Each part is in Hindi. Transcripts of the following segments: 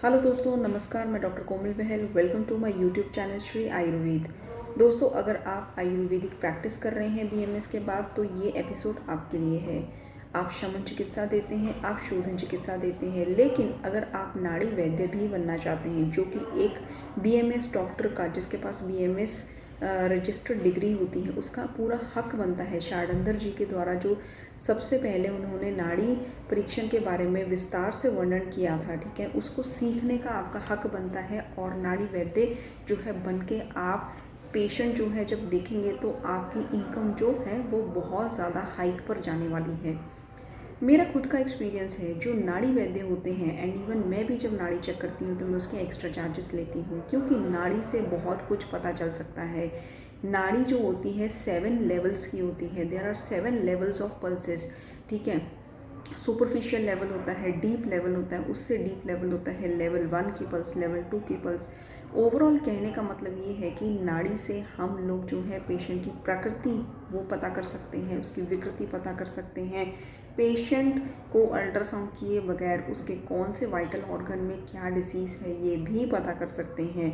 हेलो दोस्तों, नमस्कार। मैं doctor Komal Bahl. Welcome to my YouTube channel Shri Ayurveda. दोस्तों, अगर आप आयुर्वेदिक प्रैक्टिस कर रहे हैं बीएमएस के बाद तो ये एपिसोड आपके लिए है। आप शमन चिकित्सा देते हैं, आप शोधन चिकित्सा देते हैं, लेकिन अगर आप नाड़ी वैद्य भी बनना चाहते हैं, जो कि एक बीएमएस डॉक्टर का, जिसके पास बीएमएस रजिस्टर्ड डिग्री होती है, उसका पूरा हक बनता है। शारदंदर जी के द्वारा जो सबसे पहले उन्होंने नाड़ी परीक्षण के बारे में विस्तार से वर्णन किया था, ठीक है, उसको सीखने का आपका हक बनता है। और नाड़ी वैद्य जो है बन के आप पेशेंट जो है जब देखेंगे तो आपकी इनकम जो है वो बहुत ज़्यादा हाइक पर जाने वाली है। मेरा खुद का एक्सपीरियंस है, जो नाड़ी वैद्य होते हैं, एंड इवन मैं भी जब नाड़ी चेक करती हूँ तो मैं उसके एक्स्ट्रा चार्जेस लेती हूँ, क्योंकि नाड़ी से बहुत कुछ पता चल सकता है। नाड़ी जो होती है 7 लेवल्स की होती है। There are 7 levels of pulses, ठीक है। सुपरफिशियल लेवल होता है, डीप लेवल होता है, उससे डीप लेवल होता है लेवल 1 की पल्स, लेवल 2 की पल्स। ओवरऑल कहने का मतलब ये है कि नाड़ी से हम लोग जो है पेशेंट की प्रकृति वो पता कर सकते हैं, उसकी विकृति पता कर सकते हैं। पेशेंट को अल्ट्रासाउंड किए बगैर उसके कौन से वाइटल ऑर्गन में क्या डिसीज़ है ये भी पता कर सकते हैं।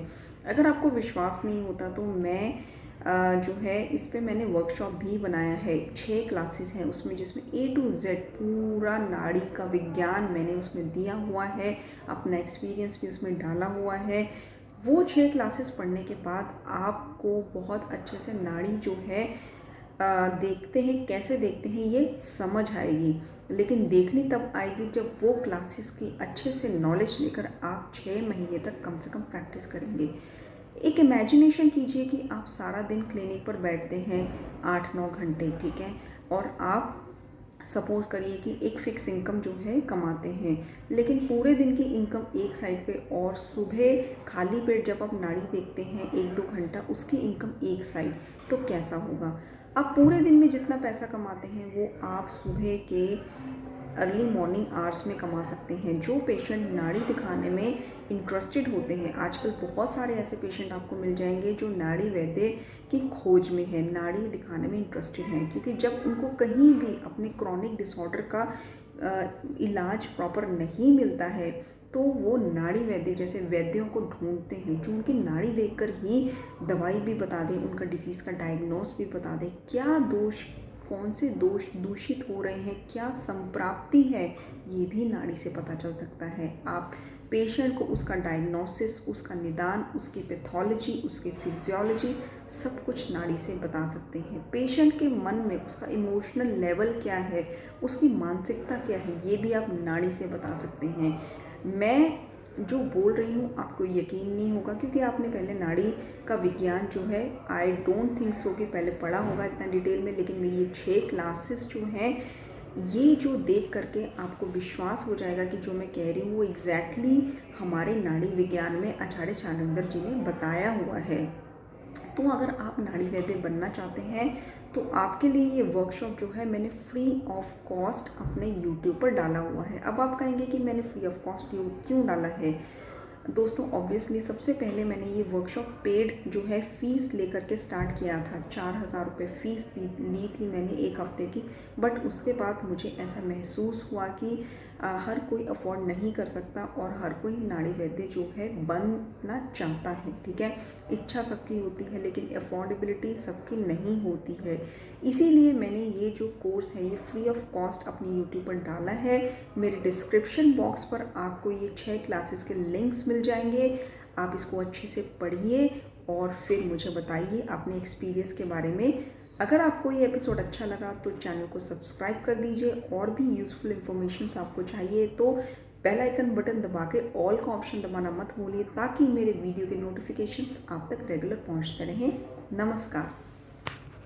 अगर आपको विश्वास नहीं होता तो मैं जो है इस पे मैंने वर्कशॉप भी बनाया है। 6 क्लासेस हैं उसमें, जिसमें A to Z पूरा नाड़ी का विज्ञान मैंने उसमें दिया हुआ है, अपना एक्सपीरियंस भी उसमें डाला हुआ है। वो 6 क्लासेस पढ़ने के बाद आपको बहुत अच्छे से नाड़ी जो है देखते हैं, कैसे देखते हैं ये समझ आएगी। लेकिन देखनी तब आएगी जब वो क्लासेस की अच्छे से नॉलेज लेकर आप 6 महीने तक कम से कम प्रैक्टिस करेंगे। एक इमेजिनेशन कीजिए कि आप सारा दिन क्लिनिक पर बैठते हैं 8-9 घंटे, ठीक है, और आप सपोज़ करिए कि एक फ़िक्स इनकम जो है कमाते हैं, लेकिन पूरे दिन की इनकम एक साइड पे, और सुबह खाली पेट जब आप नाड़ी देखते हैं 1-2 घंटा, उसकी इनकम एक साइड, तो कैसा होगा? आप पूरे दिन में जितना पैसा कमाते हैं वो आप सुबह के अर्ली मॉर्निंग आवर्स में कमा सकते हैं। जो पेशेंट नाड़ी दिखाने में इंटरेस्टेड होते हैं, आजकल बहुत सारे ऐसे पेशेंट आपको मिल जाएंगे जो नाड़ी वैद्य की खोज में है, नाड़ी दिखाने में इंटरेस्टेड हैं, क्योंकि जब उनको कहीं भी अपने क्रॉनिक डिसऑर्डर का इलाज प्रॉपर नहीं मिलता है तो वो नाड़ी वैद्य जैसे वैद्यों को ढूंढते हैं, जो उनकी नाड़ी देखकर ही दवाई भी बता दें, उनका डिसीज़ का डायग्नोस भी बता दें, क्या दोष, कौन से दोष दूषित हो रहे हैं, क्या संप्राप्ति है, ये भी नाड़ी से पता चल सकता है। आप पेशेंट को उसका डायग्नोसिस, उसका निदान, उसकी पैथोलॉजी, उसकी फिजियोलॉजी सब कुछ नाड़ी से बता सकते हैं। पेशेंट के मन में उसका इमोशनल लेवल क्या है, उसकी मानसिकता क्या है, ये भी आप नाड़ी से बता सकते हैं। मैं जो बोल रही हूँ आपको यकीन नहीं होगा, क्योंकि आपने पहले नाड़ी का विज्ञान जो है, आई डोंट थिंक सो कि पहले पढ़ा होगा इतना डिटेल में, लेकिन मेरी ये 6 क्लासेस जो हैं, ये जो देख करके आपको विश्वास हो जाएगा कि जो मैं कह रही हूँ वो एग्जैक्टली हमारे नाड़ी विज्ञान में आचार्य शानंदर जी ने बताया हुआ है। तो अगर आप नाड़ी वैद्य बनना चाहते हैं तो आपके लिए ये वर्कशॉप जो है मैंने फ्री ऑफ कॉस्ट अपने यूट्यूब पर डाला हुआ है। अब आप कहेंगे कि मैंने फ्री ऑफ कॉस्ट क्यों डाला है? दोस्तों, ऑब्वियसली सबसे पहले मैंने ये वर्कशॉप पेड जो है फ़ीस लेकर के स्टार्ट किया था। 4,000 रुपये फ़ीस ली थी मैंने एक हफ़्ते की। बट उसके बाद मुझे ऐसा महसूस हुआ कि हर कोई अफोर्ड नहीं कर सकता, और हर कोई नाड़ी वैद्य जो है बनना चाहता है, ठीक है। इच्छा सबकी होती है लेकिन अफोर्डेबिलिटी सबकी नहीं होती है। इसीलिए मैंने ये जो कोर्स है ये फ्री ऑफ कॉस्ट अपनी यूट्यूब पर डाला है। मेरे डिस्क्रिप्शन बॉक्स पर आपको ये 6 क्लासेस के लिंक्स मिल जाएंगे। आप इसको अच्छे से पढ़िए और फिर मुझे बताइए अपने एक्सपीरियंस के बारे में। अगर आपको ये एपिसोड अच्छा लगा तो चैनल को सब्सक्राइब कर दीजिए, और भी यूज़फुल इन्फॉर्मेशन आपको चाहिए तो बेल आइकन बटन दबा के ऑल का ऑप्शन दबाना मत भूलिए, ताकि मेरे वीडियो के नोटिफिकेशंस आप तक रेगुलर पहुंचते रहें। नमस्कार।